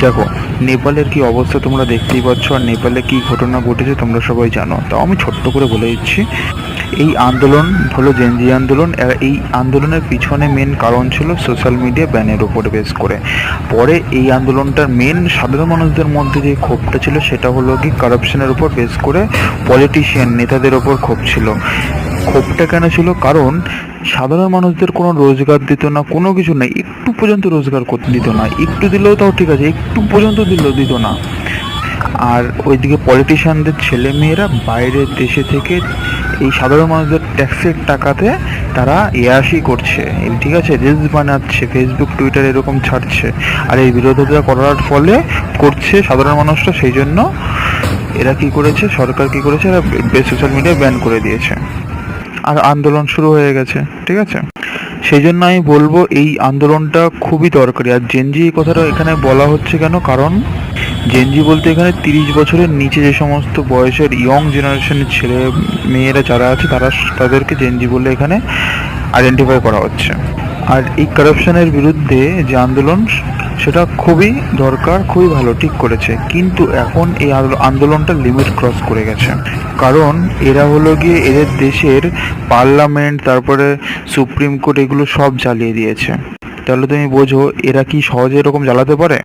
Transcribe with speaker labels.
Speaker 1: দেখো, নেপালের কি অবস্থা তোমরা দেখতেই পাচ্ছ, আর নেপালে কি ঘটনা ঘটেছে তোমরা সবাই জানো। তাও আমি ছোট্ট করে বলে দিচ্ছি। এই আন্দোলন হলো জেনজি আন্দোলন। এই আন্দোলনের পিছনে মেন কারণ ছিল সোশ্যাল মিডিয়া ব্যানের উপরে বেস করে। পরে এই আন্দোলনটার মেন সাধারণ মানুষদের মধ্যে যে ক্ষোভটা ছিল সেটা হলো কি কারাপশনের উপর বেস করে পলিটিশিয়ান নেতাদের ওপর ক্ষোভ ছিল। ক্ষোভটা কেন ছিল? কারণ সাধারণ মানুষদের কোনো রোজগার দিত না, কোনো কিছু নেই, একটু পর্যন্ত রোজগার করতে দিত না। একটু দিলেও তাও ঠিক আছে, একটু পর্যন্ত দিত না। আর ওইদিকে পলিটিশিয়ানদের ছেলেমেয়েরা বাইরের দেশে থেকে এই সাধারণ মানুষদের ট্যাক্সের টাকাতে তারা ইয়াসি করছে, ঠিক আছে, রিলস বানাচ্ছে, ফেসবুক টুইটার এরকম ছাড়ছে। আর এই বিরোধিতা করার ফলে করছে সাধারণ মানুষরা, সেই জন্য এরা কি করেছে, সরকার কি করেছে, এরা সোশ্যাল মিডিয়া ব্যান করে দিয়েছে। আর আন্দোলন শুরু হয়ে গেছে, ঠিক আছে। সেই জন্য আমি বলবো এই আন্দোলনটা খুবই দরকারি। আর জেনজি এই কথাটা এখানে বলা হচ্ছে কেন? কারণ জেনজি বলতে এখানে 30 বছরের নিচে যে সমস্ত বয়সের ইয়ং জেনারেশনের ছেলে মেয়েরা যারা আছে তাদেরকে জেনজি বলে এখানে আইডেন্টিফাই করা হচ্ছে। আর এই কারাপশনের বিরুদ্ধে যে আন্দোলন, সেটা খুবই দরকার, খুবই ভালো, ঠিক করেছে। কিন্তু এখন এই আন্দোলনটা লিমিট ক্রস করে গেছে। কারণ এরা হলো গিয়ে এদের দেশের পার্লামেন্ট, তারপরে সুপ্রিম কোর্ট, এগুলো সব জ্বালিয়ে দিয়েছে। তাহলে তুমি বোঝো এরা কি সহজে এরকম জ্বালাতে পারে?